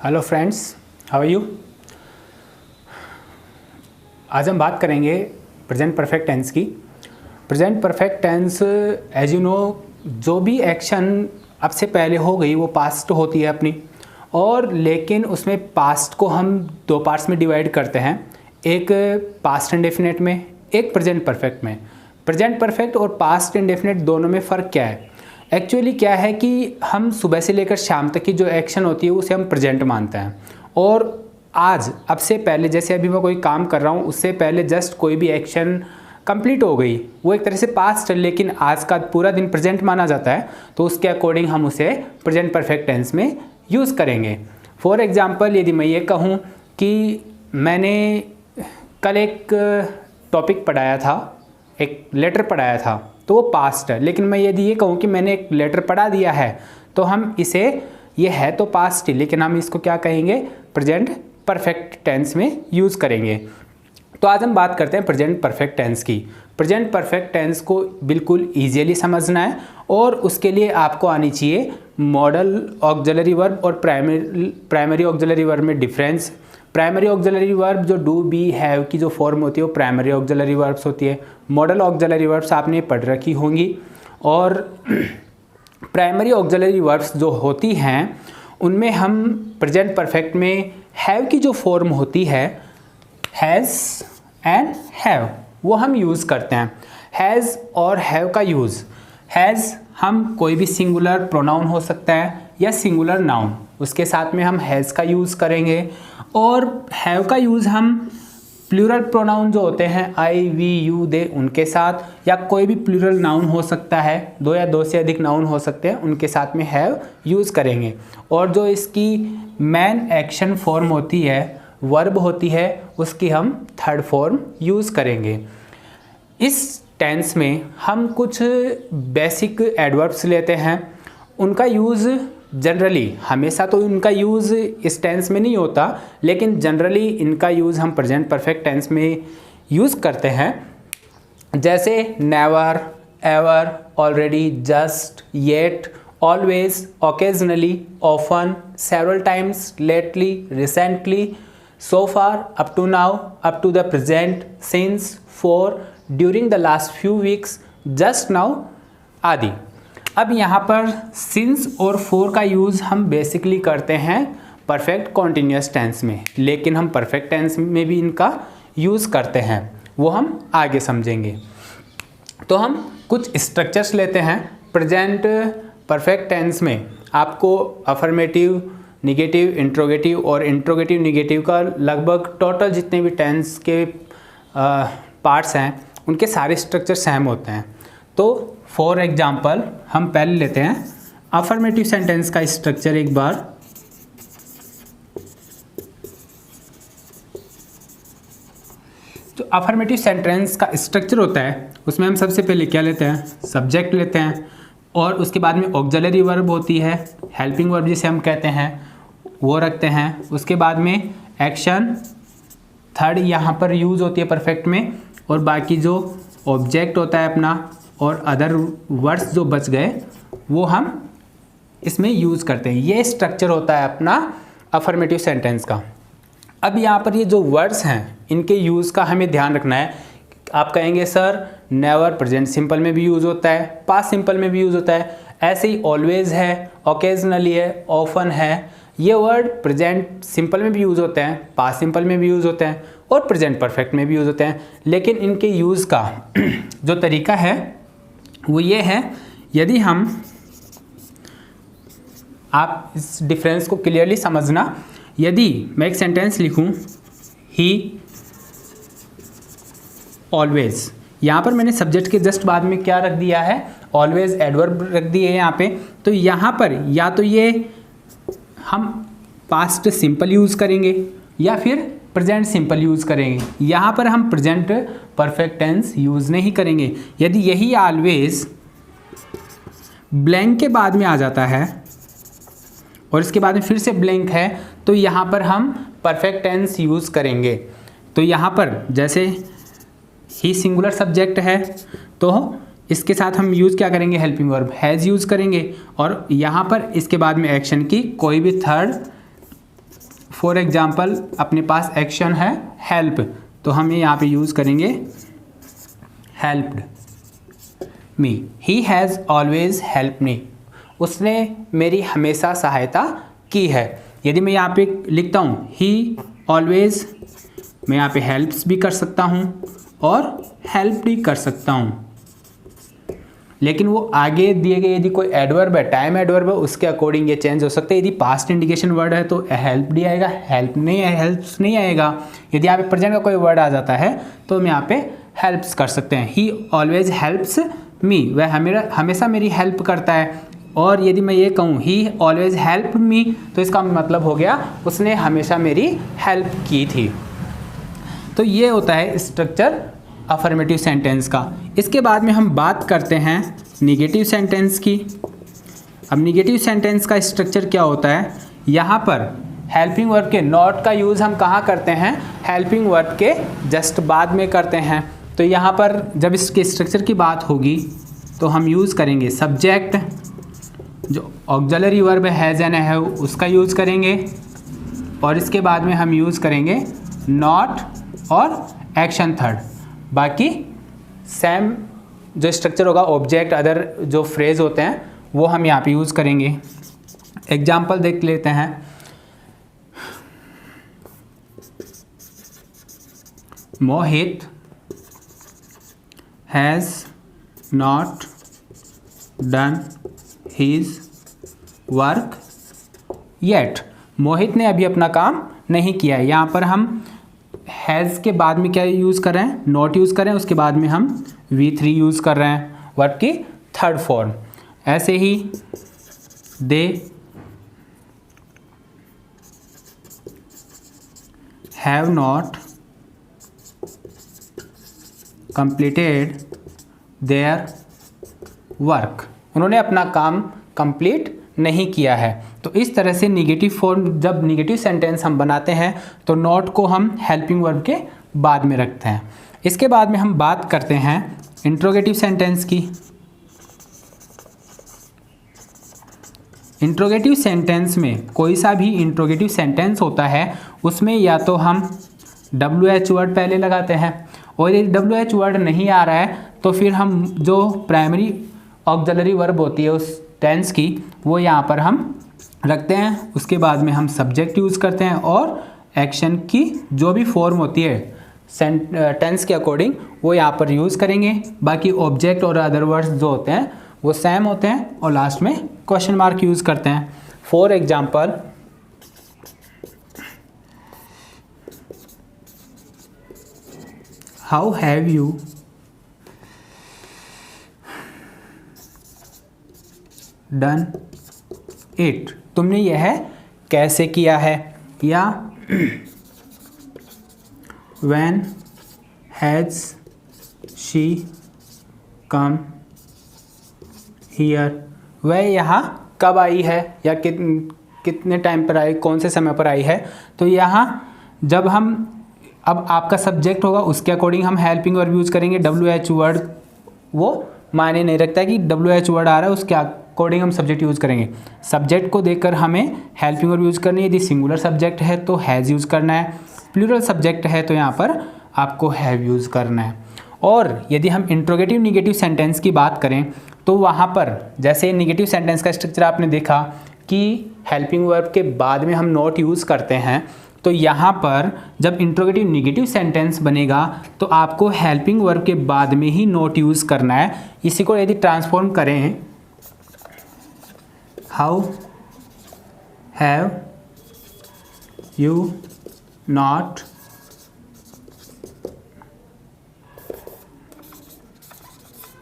Hello friends, how are you. आज हम बात करेंगे प्रेजेंट परफेक्ट टेंस की। Present perfect tense as you know, जो भी एक्शन अब से पहले हो गई वो पास्ट होती है अपनी, और लेकिन उसमें पास्ट को हम दो पार्ट्स में डिवाइड करते हैं, एक पास्ट इंडेफिनिट में, एक प्रेजेंट परफेक्ट में। प्रेजेंट परफेक्ट और पास्ट इंडेफिनिट दोनों में फ़र्क क्या है? एक्चुअली क्या है कि हम सुबह से लेकर शाम तक की जो एक्शन होती है उसे हम प्रेजेंट मानते हैं, और आज अब से पहले जैसे अभी मैं कोई काम कर रहा हूँ उससे पहले जस्ट कोई भी एक्शन कंप्लीट हो गई, वो एक तरह से पास्ट है, लेकिन आज का पूरा दिन प्रेजेंट माना जाता है, तो उसके अकॉर्डिंग हम उसे प्रेजेंट परफेक्ट टेंस में यूज़ करेंगे। फॉर एग्जांपल, यदि मैं ये कहूँ कि मैंने कल एक टॉपिक पढ़ाया था, एक लेटर पढ़ाया था, तो वो पास्ट है। लेकिन मैं यदि ये कहूँ कि मैंने एक लेटर पढ़ा दिया है, तो हम इसे, ये है तो पास्ट ही, लेकिन हम इसको क्या कहेंगे, प्रेजेंट परफेक्ट टेंस में यूज़ करेंगे। तो आज हम बात करते हैं प्रेजेंट परफेक्ट टेंस की। प्रेजेंट परफेक्ट टेंस को बिल्कुल ईजिली समझना है, और उसके लिए आपको आनी चाहिए मॉडल ऑक्सिलरी वर्ब और प्राइमरी ऑक्सिलरी वर्ब में डिफरेंस। प्राइमरी ऑक्सिलरी वर्ब जो डू बी हैव की जो फॉर्म होती है वो प्राइमरी ऑक्सिलरी वर्ब्स होती है। मॉडल ऑक्सिलरी वर्ब्स आपने पढ़ रखी होंगी, और प्राइमरी ऑक्सिलरी वर्ब्स जो होती हैं उनमें हम प्रेजेंट परफेक्ट में हैव की जो फॉर्म होती है, हैज़ एंड हैव, वो हम यूज़ करते हैं। हैज़ और हैव का यूज़, हैज़ हम कोई भी सिंगुलर प्रोनाउन हो सकता है या सिंगुलर नाउन, उसके साथ में हम हैज़ का यूज़ करेंगे। और हैव का यूज़ हम प्लूरल प्रोनाउन जो होते हैं, आई वी यू दे, उनके साथ, या कोई भी प्लूरल नाउन हो सकता है, दो या दो से अधिक नाउन हो सकते हैं, उनके साथ में हैव यूज़ करेंगे। और जो इसकी मेन एक्शन फॉर्म होती है, वर्ब होती है, उसकी हम थर्ड फॉर्म यूज़ करेंगे। इस टेंस में हम कुछ बेसिक एडवर्ब्स लेते हैं, उनका यूज़ जनरली, हमेशा तो इनका यूज़ इस टेंस में नहीं होता, लेकिन जनरली इनका यूज़ हम प्रेजेंट परफेक्ट टेंस में यूज़ करते हैं। जैसे never, ever, already, just, yet, always, occasionally, often, several times, lately, recently, so far, up to now, up to the present, since, for, during the last few weeks, just now आदि। अब यहाँ पर since और for का use हम basically करते हैं perfect continuous tense में, लेकिन हम परफेक्ट टेंस में भी इनका यूज़ करते हैं, वो हम आगे समझेंगे। तो हम कुछ स्ट्रक्चर्स लेते हैं प्रेजेंट परफेक्ट टेंस में। आपको अफर्मेटिव, निगेटिव, इंट्रोगेटिव और इंट्रोगेटिव निगेटिव का लगभग टोटल जितने भी टेंस के पार्ट्स हैं उनके सारे स्ट्रक्चर सेम होते हैं। तो फॉर एग्जांपल हम पहले लेते हैं अफर्मेटिव सेंटेंस का स्ट्रक्चर एक बार। तो अफर्मेटिव सेंटेंस का स्ट्रक्चर होता है, उसमें हम सबसे पहले क्या लेते हैं, सब्जेक्ट लेते हैं, और उसके बाद में ऑक्सिलरी वर्ब होती है, हेल्पिंग वर्ब जिसे हम कहते हैं, वो रखते हैं। उसके बाद में एक्शन थर्ड यहाँ पर यूज़ होती है परफेक्ट में, और बाकी जो ऑब्जेक्ट होता है अपना और अदर वर्ड्स जो बच गए वो हम इसमें यूज़ करते हैं। ये स्ट्रक्चर होता है अपना अफर्मेटिव सेंटेंस का। अब यहाँ पर ये जो वर्ड्स हैं इनके यूज़ का हमें ध्यान रखना है। आप कहेंगे सर नेवर प्रेजेंट सिंपल में भी यूज़ होता है, पास्ट सिंपल में भी यूज़ होता है, ऐसे ही ऑलवेज है, ओकेजनली है, ऑफन है, ये वर्ड प्रेजेंट सिंपल में भी यूज़ होते हैं, पास्ट सिंपल में भी यूज़ होते हैं, और प्रेजेंट परफेक्ट में भी यूज़ होते हैं। लेकिन इनके यूज़ का जो तरीका है वो ये है, यदि हम, आप इस डिफरेंस को क्लियरली समझना, यदि मैं एक सेंटेंस लिखूं, ही ऑलवेज, यहाँ पर मैंने सब्जेक्ट के जस्ट बाद में क्या रख दिया है, ऑलवेज एडवर्ब रख दिए है यहाँ पे। तो यहाँ पर या तो ये हम पास्ट सिंपल यूज़ करेंगे या फिर प्रेजेंट सिंपल यूज़ करेंगे। यहाँ पर हम प्रेजेंट परफेक्ट टेंस यूज़ नहीं करेंगे। यदि यही ऑलवेज ब्लैंक के बाद में आ जाता है और इसके बाद में फिर से ब्लैंक है, तो यहाँ पर हम परफेक्ट टेंस यूज़ करेंगे। तो यहाँ पर जैसे ही सिंगुलर सब्जेक्ट है, तो इसके साथ हम यूज़ क्या करेंगे, हेल्पिंग वर्ब हैज़ यूज़ करेंगे, और यहाँ पर इसके बाद में एक्शन की कोई भी थर्ड फॉर एग्जाम्पल अपने पास एक्शन है हेल्प, तो हम ये यहाँ पे यूज़ करेंगे helped me. He has always help me, उसने मेरी हमेशा सहायता की है। यदि मैं यहाँ पे लिखता हूँ ही ऑलवेज, मैं यहाँ पे हेल्प्स भी कर सकता हूँ और हेल्प भी कर सकता हूँ, लेकिन वो आगे दिए गए यदि कोई एडवर्ब है, टाइम एडवर्ब है, उसके अकॉर्डिंग ये चेंज हो सकता है। यदि पास्ट इंडिकेशन वर्ड है तो हेल्प भी आएगा, हेल्प्स नहीं आएगा। यदि यहाँ पे प्रेजेंट का कोई वर्ड आ जाता है तो हम यहाँ पे हेल्प्स कर सकते हैं। ही ऑलवेज हेल्प्स मी, वह हमेशा मेरी हेल्प करता है। और यदि मैं ये कहूँ ही ऑलवेज हेल्प मी, तो इसका मतलब हो गया उसने हमेशा मेरी हेल्प की थी। तो ये होता है स्ट्रक्चर अफर्मेटिव सेंटेंस का। इसके बाद में हम बात करते हैं निगेटिव सेंटेंस की। अब निगेटिव सेंटेंस का स्ट्रक्चर क्या होता है, यहाँ पर हेल्पिंग वर्ब के नॉट का यूज़ हम कहाँ करते हैं, हेल्पिंग वर्ब के जस्ट बाद में करते हैं। तो यहाँ पर जब इसके स्ट्रक्चर की बात होगी तो हम यूज़ करेंगे सब्जेक्ट, जो ऑक्सिलरी वर्ब हैज़ एन है उसका यूज़ करेंगे, और इसके बाद में हम यूज़ करेंगे नॉट और एक्शन थर्ड। बाकी सेम जो स्ट्रक्चर होगा, ऑब्जेक्ट अदर जो फ्रेज होते हैं वो हम यहाँ पे यूज़ करेंगे। एग्जाम्पल देख लेते हैं। Mohit has not done his work yet, Mohit ने अभी अपना काम नहीं किया है। यहाँ पर हम हैज़ के बाद में क्या यूज़ कर रहे हैं, नॉट यूज़ कर रहे हैं, उसके बाद में हम V3 यूज़ कर रहे हैं, वर्ब की थर्ड फॉर्म। ऐसे ही they have not completed their work, उन्होंने अपना काम कंप्लीट नहीं किया है। तो इस तरह से निगेटिव फॉर्म, जब निगेटिव सेंटेंस हम बनाते हैं तो नॉट को हम हेल्पिंग वर्ब के बाद में रखते हैं। इसके बाद में हम बात करते हैं इंट्रोगेटिव सेंटेंस की। इंट्रोगेटिव सेंटेंस में कोई सा भी इंट्रोगेटिव सेंटेंस होता है उसमें या तो हम WH वर्ड पहले लगाते हैं, और यदि WH वर्ड नहीं आ रहा है तो फिर हम जो प्राइमरी ऑक्सिलरी वर्ब होती है उस टेंस की वो यहाँ पर हम रखते हैं। उसके बाद में हम सब्जेक्ट यूज़ करते हैं और एक्शन की जो भी फॉर्म होती है टेंस के अकॉर्डिंग वो यहाँ पर यूज़ करेंगे। बाकी ऑब्जेक्ट और अदर वर्ड्स जो होते हैं वो सेम होते हैं, और लास्ट में क्वेश्चन मार्क यूज़ करते हैं। For example, how have you done it, तुमने यह कैसे किया है। या when has she come here, वह यहाँ कब आई है या कितने टाइम पर आई, कौन से समय पर आई है। तो यहाँ जब हम, अब आपका सब्जेक्ट होगा उसके अकॉर्डिंग हम हेल्पिंग वर्ब यूज़ करेंगे। WH वर्ड वो मायने नहीं रखता है कि WH वर्ड आ रहा है, उसके अकॉर्डिंग हम सब्जेक्ट यूज़ करेंगे। सब्जेक्ट को देखकर हमें हेल्पिंग वर्ब यूज़ करनी है। यदि सिंगुलर सब्जेक्ट है तो हैज़ यूज़ करना है, प्लूरल सब्जेक्ट है तो यहाँ पर आपको हैव यूज़ करना है। और यदि हम इंट्रोगेटिव निगेटिव सेंटेंस की बात करें तो वहाँ पर जैसे निगेटिव सेंटेंस का स्ट्रक्चर आपने देखा कि हेल्पिंग वर्ब के बाद में हम नॉट यूज़ करते हैं, तो यहाँ पर जब इंट्रोगेटिव निगेटिव सेंटेंस बनेगा तो आपको हेल्पिंग वर्ब के बाद में ही नॉट यूज़ करना है। इसी को यदि ट्रांसफॉर्म करें, how have you not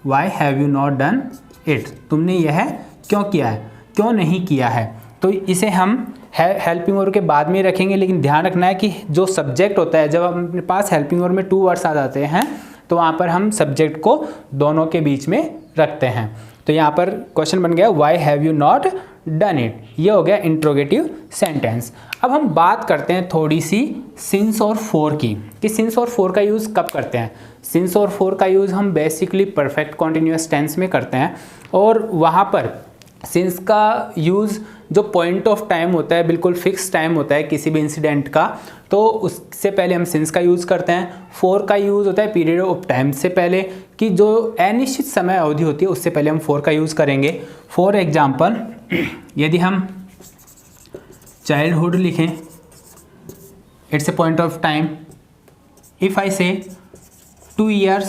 why have you not done it, तुमने यह क्यों किया है, क्यों नहीं किया है। तो इसे हम हेल्पिंग वर्ब के बाद में रखेंगे, लेकिन ध्यान रखना है कि जो सब्जेक्ट होता है, जब अपने पास हेल्पिंग वर्ब में 2 वर्ड्स आ जाते हैं तो वहाँ पर हम सब्जेक्ट को दोनों के बीच में रखते हैं। तो यहाँ पर क्वेश्चन बन गया why have you not done it, ये हो गया इंट्रोगेटिव सेंटेंस। अब हम बात करते हैं थोड़ी सी सिंस और फॉर की, कि सिंस और फॉर का यूज़ कब करते हैं। सिंस और फॉर का यूज़ हम बेसिकली परफेक्ट कॉन्टिन्यूअस टेंस में करते हैं, और वहाँ पर सिंस का यूज़ जो पॉइंट ऑफ टाइम होता है, बिल्कुल फिक्स टाइम होता है किसी भी इंसिडेंट का, तो उससे पहले हम सिंस का यूज़ करते हैं। फॉर का यूज़ होता है पीरियड ऑफ टाइम से पहले, कि जो अनिश्चित समय अवधि होती है उससे पहले हम फॉर का यूज़ करेंगे। फॉर एग्जाम्पल, यदि हम चाइल्डहुड लिखें, it's a point of time. If I से 2 years,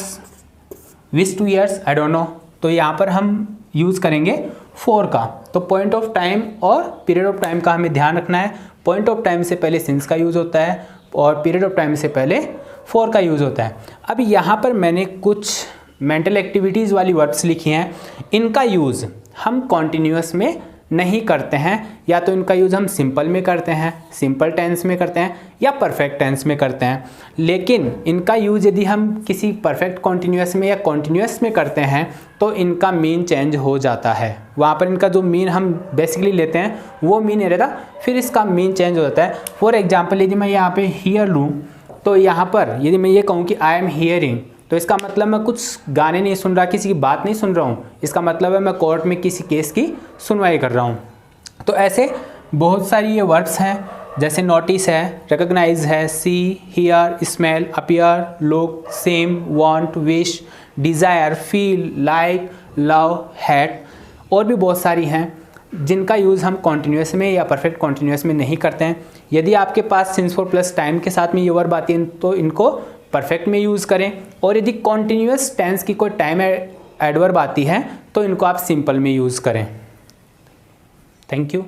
which 2 years, I don't know, तो यहाँ पर हम यूज़ करेंगे फॉर का। तो पॉइंट ऑफ टाइम और पीरियड ऑफ टाइम का हमें ध्यान रखना है। पॉइंट ऑफ टाइम से पहले सिंस का यूज़ होता है और पीरियड ऑफ टाइम से पहले फॉर का यूज़ होता है। अब यहाँ पर मैंने कुछ मेंटल एक्टिविटीज़ वाली वर्ड्स लिखी हैं, इनका यूज़ हम कॉन्टिन्यूअस में नहीं करते हैं, या तो इनका यूज़ हम सिंपल में करते हैं, सिंपल टेंस में करते हैं, या परफेक्ट टेंस में करते हैं। लेकिन इनका यूज़ यदि हम किसी परफेक्ट कॉन्टिन्यूअस में या कॉन्टिन्यूअस में करते हैं तो इनका मीन चेंज हो जाता है। वहाँ पर इनका जो मीन हम बेसिकली लेते हैं वो मीन नहीं रहता, फिर इसका मीन चेंज हो जाता है। फॉर एग्जाम्पल, यदि मैं यहाँ पे हियर लूँ, तो यहाँ पर यदि मैं ये कहूँ कि आई एम हियरिंग, तो इसका मतलब मैं कुछ गाने नहीं सुन रहा, किसी की बात नहीं सुन रहा हूँ, इसका मतलब है मैं कोर्ट में किसी केस की सुनवाई कर रहा हूँ। तो ऐसे बहुत सारी ये वर्ड्स हैं, जैसे नोटिस है, रिकॉग्नाइज है, see, hear, smell, appear, look, seem, want, wish, desire, feel, like, love, hate, और भी बहुत सारी हैं जिनका यूज़ हम कॉन्टिन्यूस में या परफेक्ट कॉन्टिन्यूस में नहीं करते हैं। यदि आपके पास सिंस फॉर प्लस टाइम के साथ में ये वर्ब आती है तो इनको परफेक्ट में यूज़ करें, और यदि कॉन्टिन्यूस टेंस की कोई टाइम एडवर्ब आती है तो इनको आप सिंपल में यूज़ करें। Thank you.